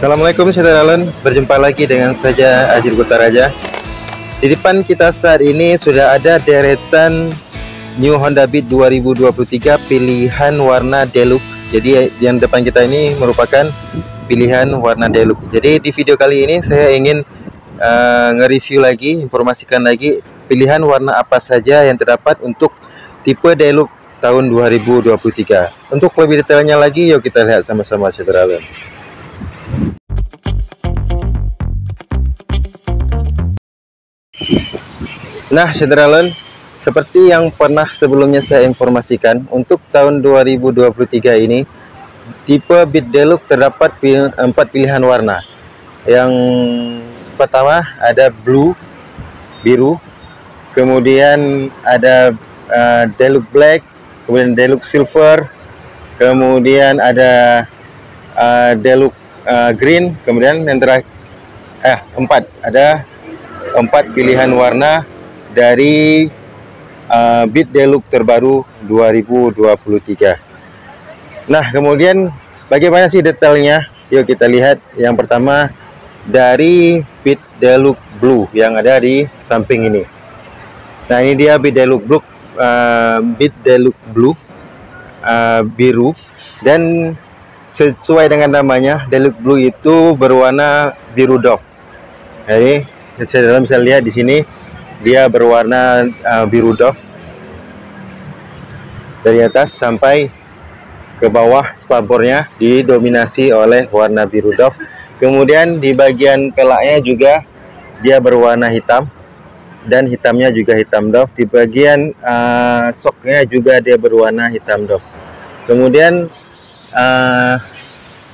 Assalamualaikum saudara, berjumpa lagi dengan saya Azir Kutaraja. Di depan kita saat ini sudah ada deretan New Honda Beat 2023 pilihan warna deluxe. Jadi yang depan kita ini merupakan pilihan warna deluxe. Jadi di video kali ini saya ingin nge-review lagi, informasikan lagi pilihan warna apa saja yang terdapat untuk tipe deluxe tahun 2023. Untuk lebih detailnya lagi, yuk kita lihat sama-sama saudara. Nah saudara, seperti yang pernah sebelumnya saya informasikan, untuk tahun 2023 ini tipe Beat Deluxe terdapat 4 pilihan warna. Yang pertama ada blue, biru, kemudian ada Deluxe Black, kemudian Deluxe Silver, kemudian ada Deluxe Green, kemudian yang terakhir ada 4 pilihan warna dari Beat Deluxe terbaru 2023. Nah, kemudian bagaimana sih detailnya? Yuk kita lihat. Yang pertama dari Beat Deluxe Blue yang ada di samping ini. Nah, ini dia Beat Deluxe Blue, biru, dan sesuai dengan namanya, Deluxe Blue itu berwarna biru doff. Jadi saya bisa lihat di sini dia berwarna biru doff dari atas sampai ke bawah. Spakbornya didominasi oleh warna biru doff. Kemudian di bagian pelaknya juga dia berwarna hitam dan hitamnya juga hitam doff. Di bagian soknya juga dia berwarna hitam doff. Kemudian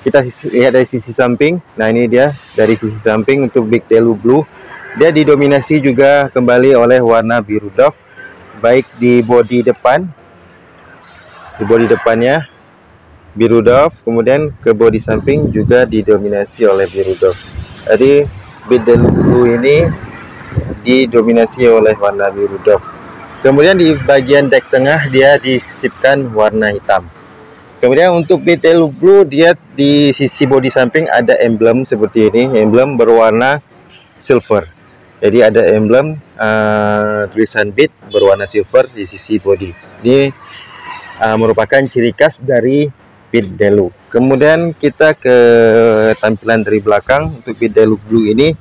kita lihat dari sisi samping. Nah, ini dia dari sisi samping untuk Beat Deluxe Blue. Dia didominasi juga kembali oleh warna biru doff, baik di bodi depan, di bodi depannya biru doff, kemudian ke bodi samping juga didominasi oleh biru doff. Jadi Beat Deluxe Blue ini didominasi oleh warna biru doff. Kemudian di bagian dek tengah dia disisipkan warna hitam. Kemudian untuk Beat Deluxe Blue, dia di sisi bodi samping ada emblem seperti ini, emblem berwarna silver. Jadi ada emblem tulisan Beat berwarna silver di sisi bodi. Ini merupakan ciri khas dari Beat Deluxe. Kemudian kita ke tampilan dari belakang. Untuk Beat Deluxe Blue ini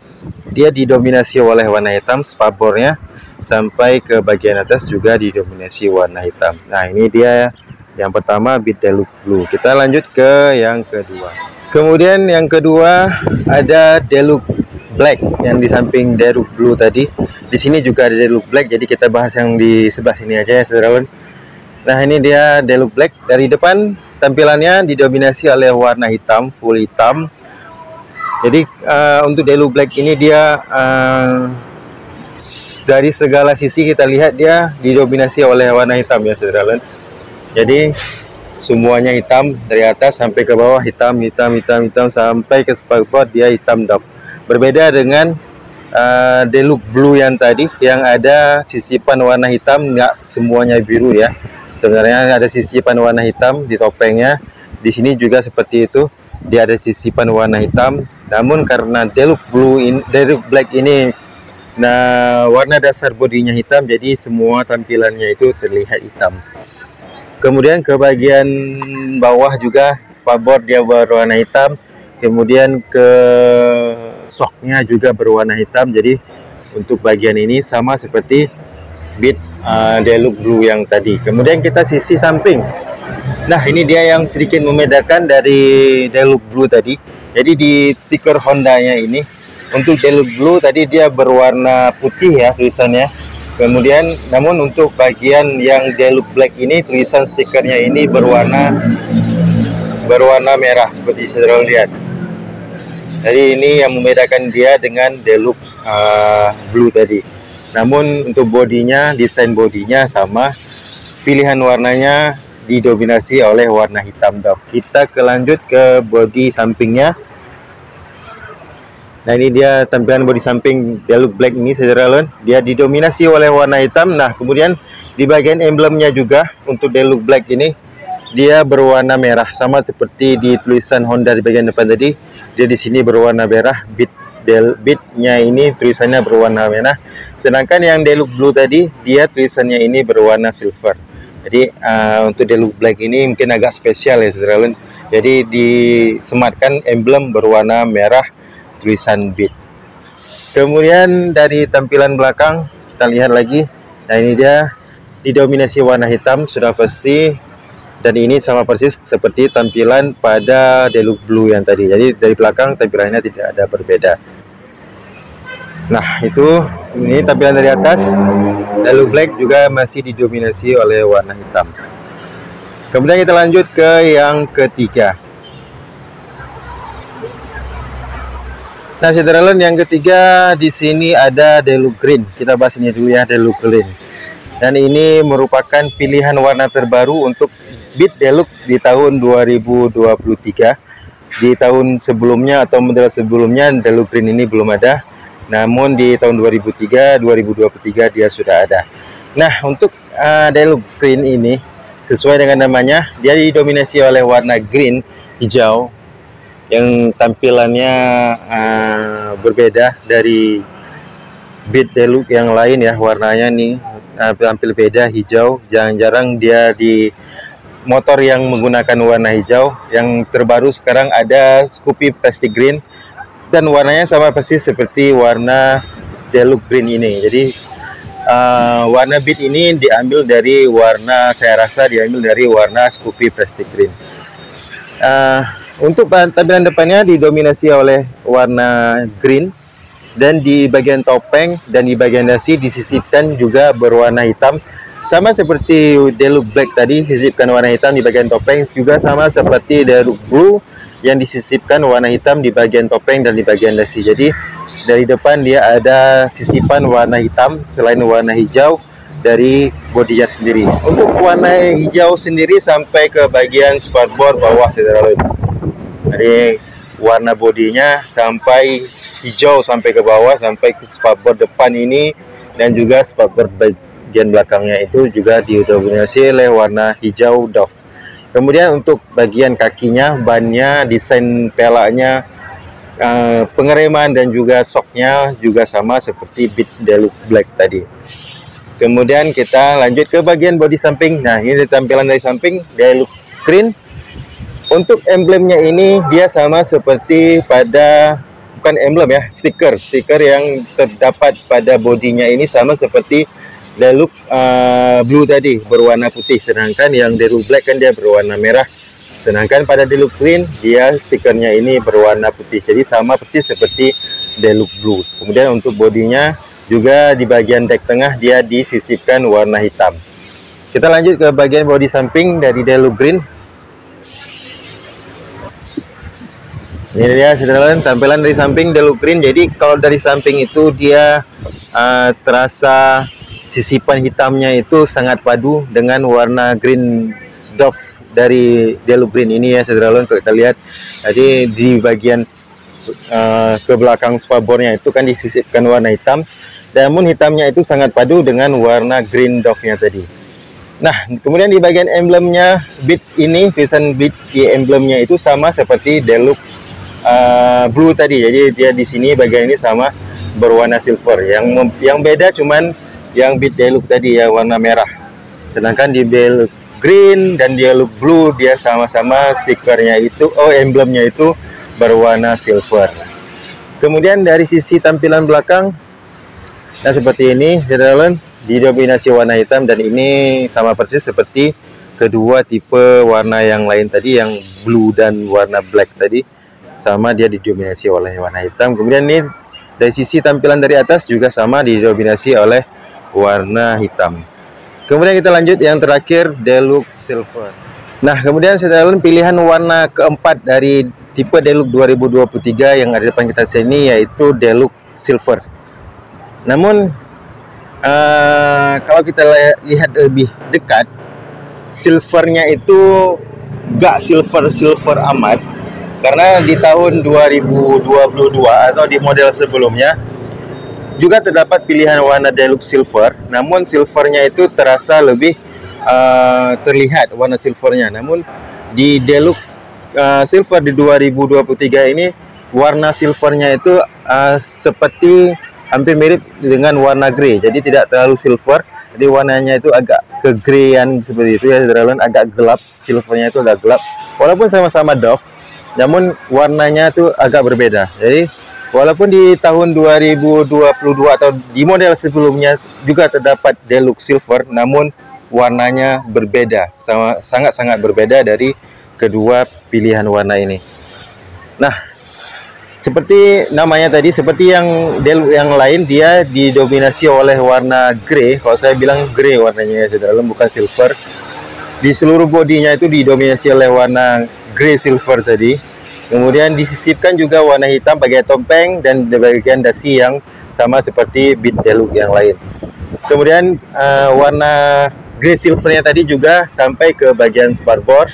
dia didominasi oleh warna hitam, spakbornya sampai ke bagian atas juga didominasi warna hitam. Nah, ini dia yang pertama Beat Deluxe Blue. Kita lanjut ke yang kedua. Kemudian yang kedua ada Deluxe Black yang di samping Deluxe Blue tadi. Di sini juga ada Deluxe Black, jadi kita bahas yang di sebelah sini aja ya saudara. Nah, ini dia Deluxe Black. Dari depan tampilannya didominasi oleh warna hitam, full hitam. Jadi untuk Deluxe Black ini dia dari segala sisi kita lihat dia didominasi oleh warna hitam ya saudara. Jadi semuanya hitam dari atas sampai ke bawah, hitam sampai ke spakbor dia hitam doff. Berbeda dengan Deluxe Blue yang tadi yang ada sisipan warna hitam, nggak semuanya biru ya. Sebenarnya ada sisipan warna hitam di topengnya. Di sini juga seperti itu, dia ada sisipan warna hitam. Namun karena Deluxe Black ini warna dasar bodinya hitam, jadi semua tampilannya itu terlihat hitam. Kemudian ke bagian bawah juga spakbor dia berwarna hitam. Kemudian ke soknya juga berwarna hitam. Jadi untuk bagian ini sama seperti Beat Deluxe Blue yang tadi. Kemudian kita sisi samping. Nah, ini dia yang sedikit membedakan dari Deluxe Blue tadi. Jadi di stiker Hondanya ini untuk Deluxe Blue tadi dia berwarna putih ya tulisannya. Kemudian namun untuk bagian yang Deluxe Black ini tulisan stikernya ini berwarna merah seperti saudara lihat. Jadi ini yang membedakan dia dengan Deluxe Blue tadi. Namun untuk bodinya, desain bodinya sama, pilihan warnanya didominasi oleh warna hitam doff. Kita lanjut ke bodi sampingnya. Nah, ini dia tampilan bodi samping Deluxe Black ini saudara. Dia didominasi oleh warna hitam. Nah, kemudian di bagian emblemnya juga untuk Deluxe Black ini dia berwarna merah sama seperti di tulisan Honda di bagian depan tadi. Dia di sini berwarna merah, bitnya ini tulisannya berwarna merah. Sedangkan yang Deluxe Blue tadi dia tulisannya ini berwarna silver. Jadi untuk Deluxe Black ini mungkin agak spesial ya saudara. Jadi disematkan emblem berwarna merah tulisan bit. Kemudian dari tampilan belakang kita lihat lagi. Nah ini dia didominasi warna hitam sudah pasti. Dan ini sama persis seperti tampilan pada Deluxe Blue yang tadi. Jadi dari belakang tampilannya tidak ada berbeda. Nah itu ini tampilan dari atas. Deluxe Black juga masih didominasi oleh warna hitam. Kemudian kita lanjut ke yang ketiga. Nah saudara yang ketiga di sini ada Deluxe Green. Kita bahas ini dulu ya, Deluxe Green. Dan ini merupakan pilihan warna terbaru untuk Beat Deluxe di tahun 2023. Di tahun sebelumnya atau model sebelumnya Deluxe Green ini belum ada. Namun di tahun 2023 dia sudah ada. Nah, untuk Deluxe Green ini sesuai dengan namanya, dia didominasi oleh warna green hijau yang tampilannya berbeda dari Beat Deluxe yang lain ya. Warnanya nih tampil beda, hijau. Jarang-jarang dia di motor yang menggunakan warna hijau. Yang terbaru sekarang ada Scoopy Plastic Green dan warnanya sama persis seperti warna Deluxe Green ini. Jadi warna Beat ini diambil dari warna, saya rasa diambil dari warna Scoopy Plastic Green. Untuk tampilan depannya didominasi oleh warna green, dan di bagian topeng dan di bagian dasi disisipkan juga berwarna hitam. Sama seperti Deluxe Black tadi disisipkan warna hitam di bagian topeng, juga sama seperti Deluxe Blue yang disisipkan warna hitam di bagian topeng dan di bagian dasi. Jadi dari depan dia ada sisipan warna hitam selain warna hijau dari bodinya sendiri. Untuk warna hijau sendiri sampai ke bagian spakbor bawah saudara. Jadi warna bodinya sampai hijau sampai ke bawah, sampai ke spakbor depan ini, dan juga spakbor bagian belakangnya itu juga didominasi oleh warna hijau doff. Kemudian untuk bagian kakinya, bannya, desain pelaknya, pengereman dan juga shocknya juga sama seperti Beat Deluxe Black tadi. Kemudian kita lanjut ke bagian bodi samping. Nah ini tampilan dari samping Deluxe Green. Untuk emblemnya ini dia sama seperti pada, bukan emblem ya, stiker yang terdapat pada bodinya ini sama seperti Deluxe Blue tadi berwarna putih. Sedangkan yang Deluxe Black kan dia berwarna merah. Sedangkan pada Deluxe Green dia stikernya ini berwarna putih. Jadi sama persis seperti Deluxe Blue. Kemudian untuk bodinya juga di bagian dek tengah dia disisipkan warna hitam. Kita lanjut ke bagian bodi samping dari Deluxe Green. Ini dia saudara, tampilan dari samping Deluxe Green. Jadi kalau dari samping itu dia terasa sisipan hitamnya itu sangat padu dengan warna green doff dari Deluxe Green ini ya saudara. Untuk kita lihat, jadi di bagian ke belakang spakbornya itu kan disisipkan warna hitam, namun hitamnya itu sangat padu dengan warna green doffnya tadi. Nah kemudian di bagian emblemnya Beat ini, tulisan Beat di emblemnya itu sama seperti Deluxe Blue tadi. Jadi dia di sini bagian ini sama berwarna silver. Yang beda cuman yang Beat Deluxe tadi ya warna merah. Sedangkan di Deluxe Green dan Deluxe Blue dia sama-sama stikernya itu, emblemnya itu berwarna silver. Kemudian dari sisi tampilan belakang, nah seperti ini saudara, didominasi warna hitam, dan ini sama persis seperti kedua tipe warna yang lain tadi, yang blue dan warna black tadi. Sama dia didominasi oleh warna hitam. Kemudian ini dari sisi tampilan dari atas juga sama didominasi oleh warna hitam. Kemudian kita lanjut yang terakhir Deluxe Silver. Nah kemudian saudara, pilihan warna keempat dari tipe Deluxe 2023 yang ada di depan kita sini yaitu Deluxe Silver. Namun kalau kita lihat lebih dekat, silvernya itu gak silver amat. Karena di tahun 2022 atau di model sebelumnya juga terdapat pilihan warna Deluxe Silver, namun silvernya itu terasa lebih terlihat warna silvernya. Namun di Deluxe Silver di 2023 ini warna silvernya itu seperti hampir mirip dengan warna grey, jadi tidak terlalu silver, jadi warnanya itu agak kegrayan seperti itu ya saudara, agak gelap, silvernya itu agak gelap, walaupun sama-sama Dove, namun warnanya itu agak berbeda. Jadi walaupun di tahun 2022 atau di model sebelumnya juga terdapat Deluxe Silver, namun warnanya berbeda, sangat-sangat berbeda dari kedua pilihan warna ini. Nah, seperti namanya tadi, seperti yang Deluxe yang lain, dia didominasi oleh warna grey. Kalau saya bilang grey warnanya ya saudara, bukan silver. Di seluruh bodinya itu didominasi oleh warna grey silver tadi. Kemudian disisipkan juga warna hitam bagian topeng dan di bagian dasi yang sama seperti Beat Deluxe yang lain. Kemudian warna grey silvernya tadi juga sampai ke bagian sparbor.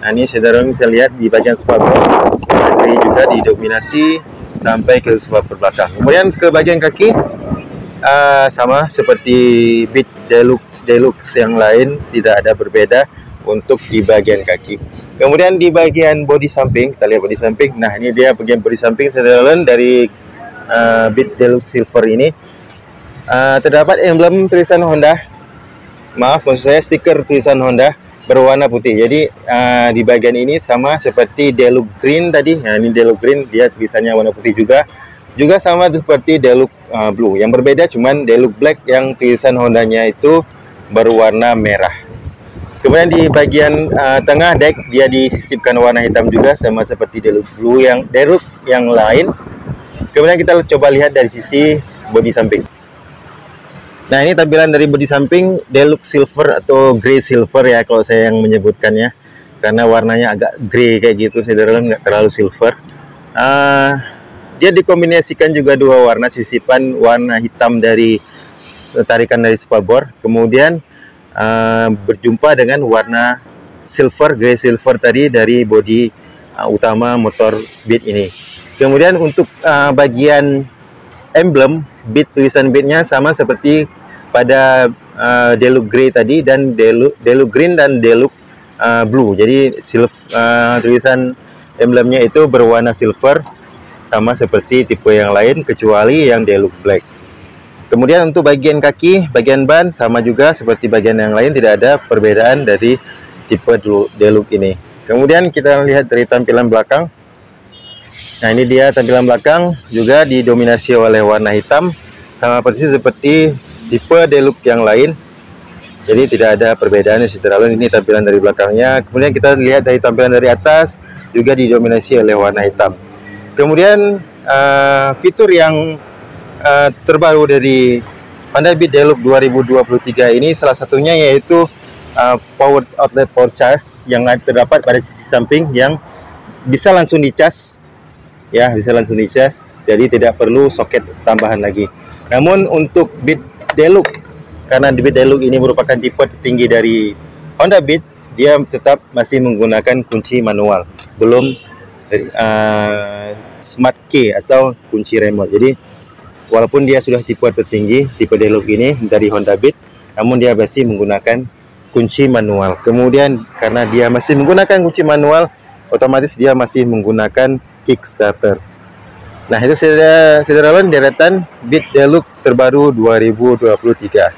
Nah, ini saudara bisa lihat di bagian sparbor grey juga didominasi sampai ke sparbor belakang. Kemudian ke bagian kaki sama seperti Beat Deluxe yang lain, tidak ada berbeda untuk di bagian kaki. Kemudian di bagian bodi samping, kita lihat bodi samping. Nah, ini dia bagian bodi samping saudara dari Beat Deluxe Silver ini. Terdapat emblem tulisan Honda, maaf maksud saya stiker tulisan Honda berwarna putih. Jadi di bagian ini sama seperti Deluxe Green tadi. Nah, ini Deluxe Green, dia tulisannya warna putih juga sama seperti Deluxe Blue. Yang berbeda cuman Deluxe Black yang tulisan Hondanya itu berwarna merah. Kemudian di bagian tengah deck dia disisipkan warna hitam juga sama seperti Deluxe Blue Deluxe yang lain. Kemudian kita coba lihat dari sisi bodi samping. Nah, ini tampilan dari bodi samping Deluxe Silver atau Grey Silver ya kalau saya yang menyebutkannya, karena warnanya agak grey kayak gitu saudara, nggak terlalu silver. Dia dikombinasikan juga dua warna, sisipan warna hitam dari tarikan dari sparbor, kemudian berjumpa dengan warna silver, grey silver tadi dari bodi utama motor Beat ini. Kemudian untuk bagian emblem Beat, tulisan Beatnya sama seperti pada Deluxe Grey tadi dan Deluxe Green dan Deluxe Blue. Jadi tulisan emblemnya itu berwarna silver sama seperti tipe yang lain kecuali yang Deluxe Black. Kemudian untuk bagian kaki, bagian ban sama juga seperti bagian yang lain, tidak ada perbedaan dari tipe Deluxe ini. Kemudian kita lihat dari tampilan belakang. Nah, ini dia tampilan belakang juga didominasi oleh warna hitam sama persis seperti tipe Deluxe yang lain. Jadi tidak ada perbedaan saudara. Ini tampilan dari belakangnya. Kemudian kita lihat dari tampilan dari atas juga didominasi oleh warna hitam. Kemudian fitur yang terbaru dari Honda Beat Deluxe 2023 ini salah satunya yaitu power outlet power charge yang terdapat pada sisi samping yang bisa langsung dicas. Ya, bisa langsung dicas, jadi tidak perlu soket tambahan lagi. Namun untuk Beat Deluxe, karena Beat Deluxe ini merupakan tipe tertinggi dari Honda Beat, dia tetap masih menggunakan kunci manual, belum smart key atau kunci remote. Jadi walaupun dia sudah tipe tertinggi, tipe Deluxe ini dari Honda Beat, namun dia masih menggunakan kunci manual. Kemudian karena dia masih menggunakan kunci manual, otomatis dia masih menggunakan Kickstarter. Nah, itu saudara deretan Beat Deluxe terbaru 2023.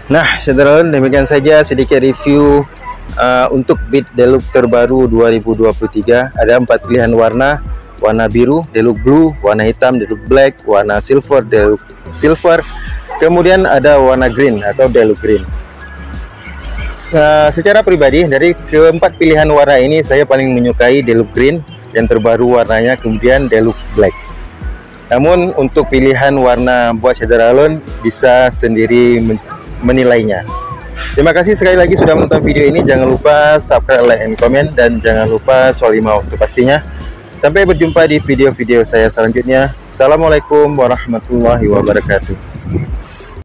Nah, saudara, demikian saja sedikit review untuk Beat Deluxe terbaru 2023. Ada 4 pilihan warna: warna biru Deluxe Blue, warna hitam Deluxe Black, warna silver Deluxe Silver, kemudian ada warna green atau Deluxe Green. Secara pribadi dari keempat pilihan warna ini saya paling menyukai Deluxe Green yang terbaru warnanya, kemudian Deluxe Black. Namun untuk pilihan warna buat saudara bisa sendiri menilainya. Terima kasih sekali lagi sudah menonton video ini. Jangan lupa subscribe, like, and comment, dan jangan lupa soal 5 waktu pastinya. Sampai berjumpa di video-video saya selanjutnya. Assalamualaikum warahmatullahi wabarakatuh.